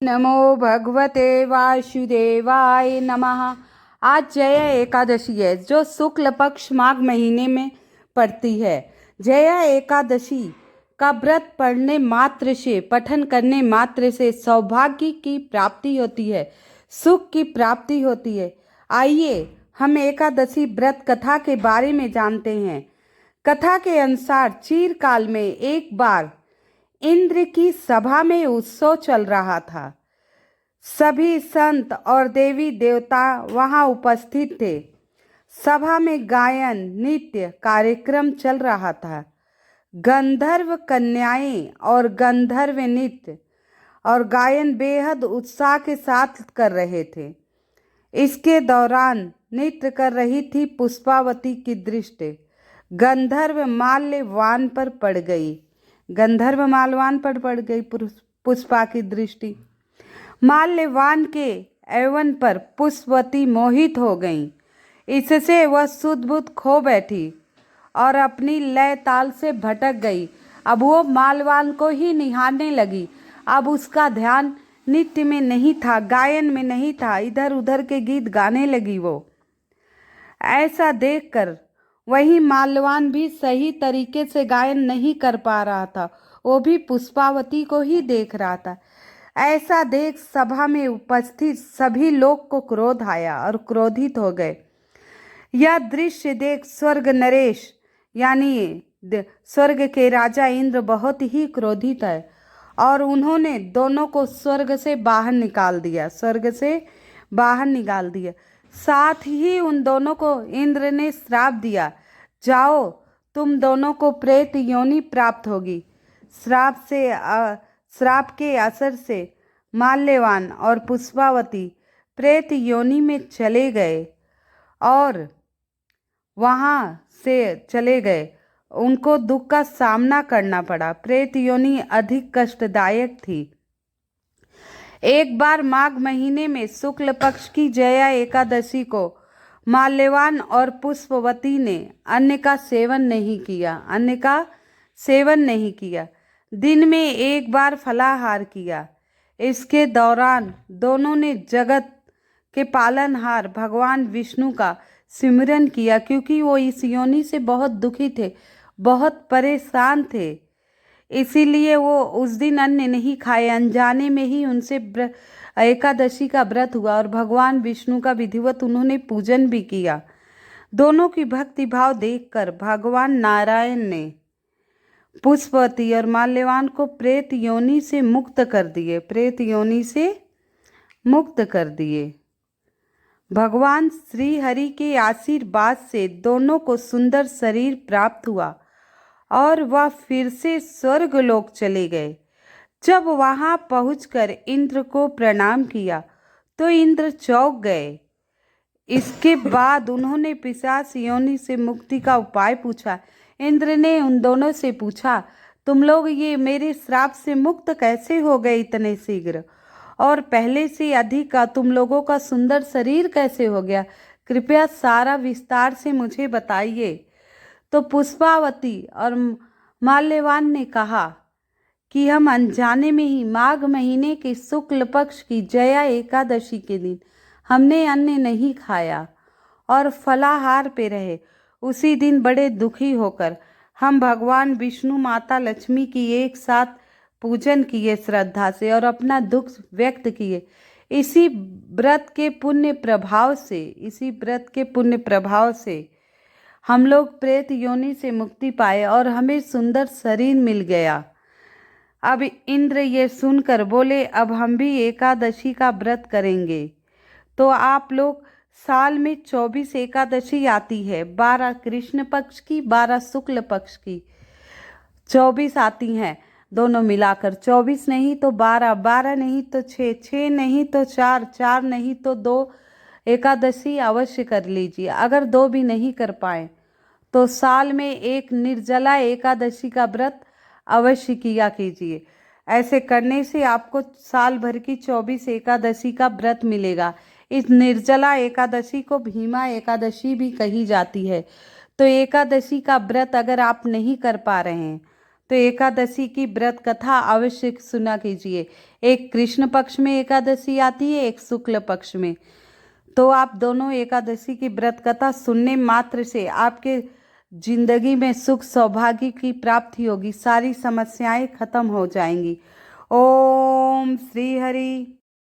नमो भगवते वासुदेवाय नमः। आज जया एकादशी है जो शुक्ल पक्ष माघ महीने में पड़ती है। जया एकादशी का व्रत पढ़ने मात्र से, पठन करने मात्र से सौभाग्य की प्राप्ति होती है, सुख की प्राप्ति होती है। आइए हम एकादशी व्रत कथा के बारे में जानते हैं। कथा के अनुसार चिरकाल में एक बार इंद्र की सभा में उत्सव चल रहा था। सभी संत और देवी देवता वहां उपस्थित थे। सभा में गायन नृत्य कार्यक्रम चल रहा था। गंधर्व कन्याएं और गंधर्व नृत्य और गायन बेहद उत्साह के साथ कर रहे थे। इसके दौरान नृत्य कर रही थी पुष्पावती की दृष्टि गंधर्व माल्यवान पर पड़ गई। गंधर्व माल्यवान पर पड़ गई पुष्पा की दृष्टि। माल्यवान के यौवन पर पुष्पवती मोहित हो गईं। इससे वह सुध बुध खो बैठी और अपनी लय ताल से भटक गई। अब वो माल्यवान को ही निहारने लगी। अब उसका ध्यान नृत्य में नहीं था, गायन में नहीं था, इधर उधर के गीत गाने लगी वो। ऐसा देखकर वही माल्यवान भी सही तरीके से गायन नहीं कर पा रहा था। वो भी पुष्पावती को ही देख रहा था। ऐसा देख सभा में उपस्थित सभी लोग को क्रोध आया और क्रोधित हो गए। यह दृश्य देख स्वर्ग नरेश यानी स्वर्ग के राजा इंद्र बहुत ही क्रोधित है और उन्होंने दोनों को स्वर्ग से बाहर निकाल दिया। स्वर्ग से बाहर निकाल दिया। साथ ही उन दोनों को इंद्र ने श्राप दिया, जाओ तुम दोनों को प्रेत योनि प्राप्त होगी। श्राप के असर से माल्यवान और पुष्पावती प्रेत योनि में चले गए और वहाँ से चले गए। उनको दुख का सामना करना पड़ा। प्रेत योनि अधिक कष्टदायक थी। एक बार माघ महीने में शुक्ल पक्ष की जया एकादशी को माल्यवान और पुष्पवती ने अन्न का सेवन नहीं किया। दिन में एक बार फलाहार किया। इसके दौरान दोनों ने जगत के पालनहार भगवान विष्णु का सिमरन किया, क्योंकि वो इस योनि से बहुत दुखी थे, बहुत परेशान थे। इसीलिए वो उस दिन अन्न नहीं खाए। अनजाने में ही उनसे एकादशी का व्रत हुआ और भगवान विष्णु का विधिवत उन्होंने पूजन भी किया। दोनों की भक्ति भाव देखकर भगवान नारायण ने पुष्पवती और माल्यवान को प्रेत योनि से मुक्त कर दिए। भगवान श्री हरि के आशीर्वाद से दोनों को सुंदर शरीर प्राप्त हुआ और वह फिर से स्वर्ग लोक चले गए। जब वहां पहुंचकर इंद्र को प्रणाम किया तो इंद्र चौंक गए। इसके बाद उन्होंने पिशाच योनि से मुक्ति का उपाय पूछा। इंद्र ने उन दोनों से पूछा, तुम लोग ये मेरे श्राप से मुक्त कैसे हो गए इतने शीघ्र, और पहले से अधिक का तुम लोगों का सुंदर शरीर कैसे हो गया? कृपया सारा विस्तार से मुझे बताइए। तो पुष्पावती और माल्यवान ने कहा कि हम अनजाने में ही माघ महीने के शुक्ल पक्ष की जया एकादशी के दिन हमने अन्न नहीं खाया और फलाहार पे रहे। उसी दिन बड़े दुखी होकर हम भगवान विष्णु, माता लक्ष्मी की एक साथ पूजन किए श्रद्धा से और अपना दुख व्यक्त किए। इसी व्रत के पुण्य प्रभाव से हम लोग प्रेत योनि से मुक्ति पाए और हमें सुंदर शरीर मिल गया। अब इंद्र ये सुनकर बोले, अब हम भी एकादशी का व्रत करेंगे। तो आप लोग साल में 24 एकादशी आती है, 12 कृष्ण पक्ष की, 12 शुक्ल पक्ष की, 24 आती हैं दोनों मिलाकर। 24 नहीं तो 12, 12 नहीं तो 6, 6 नहीं तो 4, 4 नहीं तो 2 एकादशी अवश्य कर लीजिए। अगर 2 भी नहीं कर पाए तो साल में एक निर्जला एकादशी का व्रत अवश्य किया कीजिए। ऐसे करने से आपको साल भर की 24 एकादशी का व्रत मिलेगा। इस निर्जला एकादशी को भीमा एकादशी भी कही जाती है। तो एकादशी का व्रत अगर आप नहीं कर पा रहे हैं तो एकादशी की व्रत कथा अवश्य सुना कीजिए। एक कृष्ण पक्ष में एकादशी आती है, एक शुक्ल पक्ष में। तो आप दोनों एकादशी की व्रत कथा सुनने मात्र से आपके जिंदगी में सुख सौभाग्य की प्राप्ति होगी, सारी समस्याएं खत्म हो जाएंगी। ओम श्री हरि।